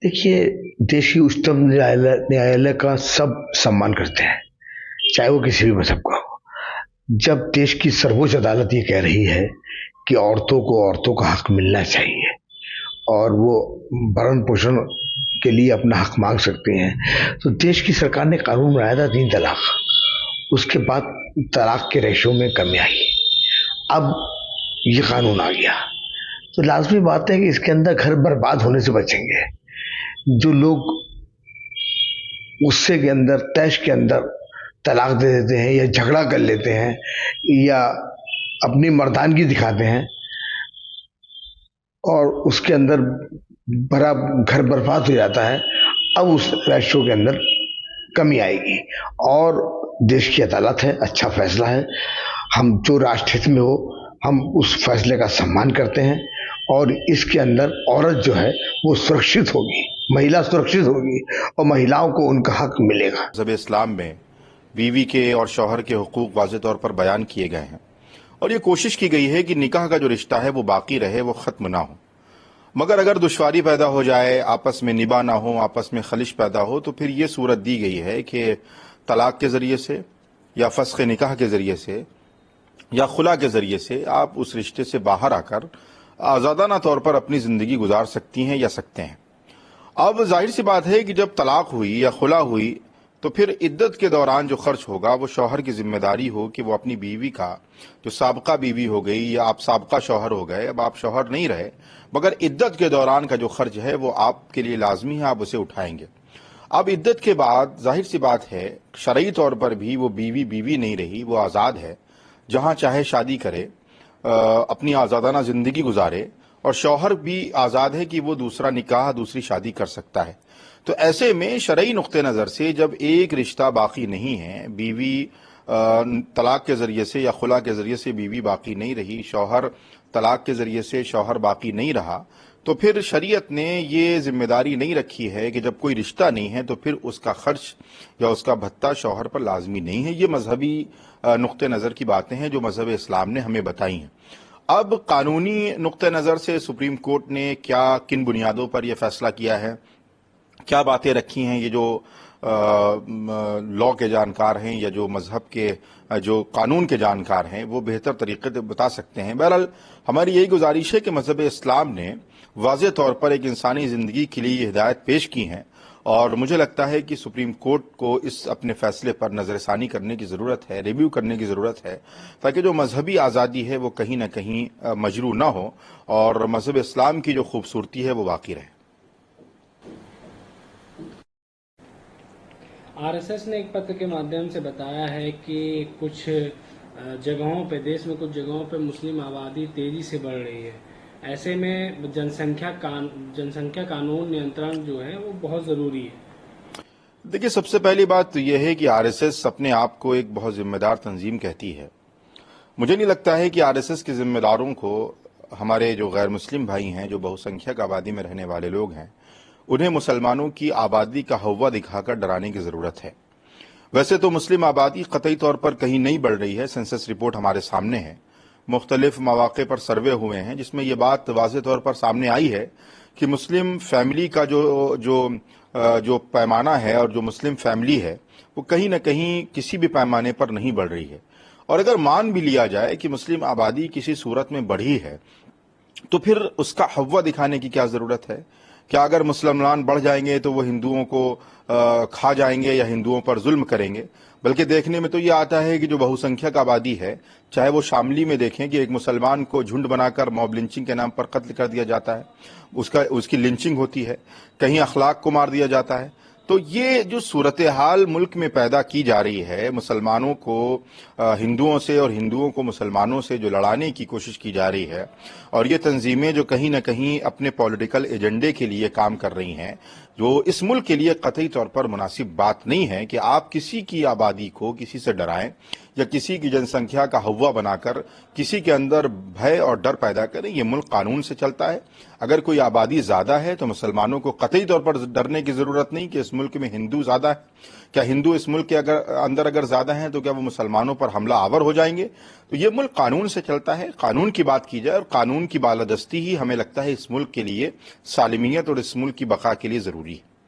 देखिए, देश की उच्चतम न्यायालय न्यायालय का सब सम्मान करते हैं, चाहे वो किसी भी मजहब का हो। जब देश की सर्वोच्च अदालत ये कह रही है कि औरतों का हक मिलना चाहिए और वो भरण पोषण के लिए अपना हक मांग सकती हैं, तो देश की सरकार ने कानून बनाया था 3 तलाक। उसके बाद तलाक के रेशो में कमी आई। अब ये कानून आ गया, तो लाजमी बात है कि इसके अंदर घर बर्बाद होने से बचेंगे। जो लोग गुस्से के अंदर, तैश के अंदर तलाक दे देते हैं या झगड़ा कर लेते हैं या अपनी मर्दानगी दिखाते हैं और उसके अंदर बड़ा घर बर्बाद हो जाता है, अब उस रेशो के अंदर कमी आएगी। और देश की अदालत है, अच्छा फैसला है। हम जो राष्ट्रहित में हो, हम उस फैसले का सम्मान करते हैं और इसके अंदर औरत जो है वो सुरक्षित होगी, महिला सुरक्षित होगी और महिलाओं को उनका हक मिलेगा। मज़हब इस्लाम में बीवी के और शौहर के हुकूक वाज़े तौर पर बयान किए गए हैं और ये कोशिश की गई है कि निकाह का जो रिश्ता है वो बाकी रहे, वो ख़त्म ना हो। मगर अगर दुश्वारी पैदा हो जाए, आपस में निभा ना हो, आपस में खलिश पैदा हो, तो फिर ये सूरत दी गई है कि तलाक के ज़रिए से या फ़स्ख़ निकाह के ज़रिए से या खुला के ज़रिए से आप उस रिश्ते से बाहर आकर आज़ादाना तौर पर अपनी ज़िंदगी गुजार सकती हैं या सकते हैं। अब जाहिर सी बात है कि जब तलाक हुई या खुला हुई तो फिर इद्दत के दौरान जो खर्च होगा वो शौहर की जिम्मेदारी हो कि वो अपनी बीवी का, जो साबका बीवी हो गई या आप साबका शौहर हो गए, अब आप शौहर नहीं रहे, मगर इद्दत के दौरान का जो खर्च है वो आपके लिए लाजमी है, आप उसे उठाएंगे। अब इद्दत के बाद जाहिर सी बात है शरई तौर पर भी वो बीवी बीवी नहीं रही, वो आज़ाद है, जहाँ चाहे शादी करे, अपनी आज़ादाना ज़िंदगी गुजारे और शौहर भी आज़ाद है कि वो दूसरा निकाह, दूसरी शादी कर सकता है। तो ऐसे में शरई नुक्ते नज़र से जब एक रिश्ता बाकी नहीं है, बीवी तलाक के ज़रिए से या खुला के ज़रिए से बीवी बाकी नहीं रही, शौहर तलाक के ज़रिए से शौहर बाकी नहीं रहा, तो फिर शरीयत ने ये जिम्मेदारी नहीं रखी है कि जब कोई रिश्ता नहीं है तो फिर उसका खर्च या उसका भत्ता शौहर पर लाजमी नहीं है। ये मजहबी नुक्ते नज़र की बातें हैं जो मजहब इस्लाम ने हमें बताई हैं। अब कानूनी नुक्ते नज़र से सुप्रीम कोर्ट ने क्या, किन बुनियादों पर यह फैसला किया है, क्या बातें रखी हैं, ये जो लॉ के जानकार हैं या जो मजहब के, जो कानून के जानकार हैं, वो बेहतर तरीके से बता सकते हैं। बहरहाल हमारी यही गुजारिश है कि मजहब इस्लाम ने वाज़ेह तौर पर एक इंसानी ज़िंदगी के लिए ये हिदायत पेश की हैं और मुझे लगता है कि सुप्रीम कोर्ट को इस अपने फैसले पर नज़रसानी करने की ज़रूरत है, रिव्यू करने की ज़रूरत है, ताकि जो मजहबी आज़ादी है वो कहीं ना कहीं मजरू ना हो और मजहब इस्लाम की जो खूबसूरती है वो बाकी रहे। आरएसएस ने एक पत्र के माध्यम से बताया है कि कुछ जगहों पे, देश में कुछ जगहों पे मुस्लिम आबादी तेजी से बढ़ रही है। ऐसे में जनसंख्या कानून नियंत्रण जो है वो बहुत ज़रूरी है। देखिए, सबसे पहली बात तो यह है कि आरएसएस अपने आप को एक बहुत जिम्मेदार तंजीम कहती है। मुझे नहीं लगता है कि आरएसएस के जिम्मेदारों को हमारे जो गैर मुस्लिम भाई हैं, जो बहुसंख्यक आबादी में रहने वाले लोग हैं, उन्हें मुसलमानों की आबादी का हव्वा दिखाकर डराने की ज़रूरत है। वैसे तो मुस्लिम आबादी कतई तौर पर कहीं नहीं बढ़ रही है, सेंसस रिपोर्ट हमारे सामने है, मुख्तलिफ मौक़े पर सर्वे हुए हैं जिसमें यह बात वाज़ेह तौर पर सामने आई है कि मुस्लिम फैमिली का जो पैमाना है और जो मुस्लिम फैमिली है वो कहीं ना कहीं किसी भी पैमाने पर नहीं बढ़ रही है। और अगर मान भी लिया जाए कि मुस्लिम आबादी किसी सूरत में बढ़ी है तो फिर उसका हव्वा दिखाने की क्या ज़रूरत है? क्या अगर मुसलमान बढ़ जाएंगे तो वो हिंदुओं को खा जाएंगे या हिंदुओं पर जुल्म करेंगे? बल्कि देखने में तो ये आता है कि जो बहुसंख्यक आबादी है, चाहे वो शामली में देखें कि एक मुसलमान को झुंड बनाकर मॉब लिंचिंग के नाम पर कत्ल कर दिया जाता है, उसकी लिंचिंग होती है, कहीं अखलाक को मार दिया जाता है। तो ये जो सूरत हाल मुल्क में पैदा की जा रही है, मुसलमानों को हिंदुओं से और हिंदुओं को मुसलमानों से जो लड़ाने की कोशिश की जा रही है, और ये तंजीमें जो कहीं ना कहीं अपने पॉलिटिकल एजेंडे के लिए काम कर रही हैं, जो इस मुल्क के लिए कतई तौर पर मुनासिब बात नहीं है कि आप किसी की आबादी को किसी से डराएं या किसी की जनसंख्या का हव्वा बनाकर किसी के अंदर भय और डर पैदा करें। ये मुल्क कानून से चलता है। अगर कोई आबादी ज्यादा है तो मुसलमानों को कतई तौर पर डरने की जरूरत नहीं कि इस मुल्क में हिंदू ज्यादा है। क्या हिंदू इस मुल्क के अंदर अगर ज्यादा हैं तो क्या वो मुसलमानों पर हमला आवर हो जाएंगे? तो ये मुल्क कानून से चलता है। कानून की बात की जाए और कानून की बालादस्ती ही हमें लगता है इस मुल्क के लिए सालिमियत और इस मुल्क की बका के लिए जरूरी है।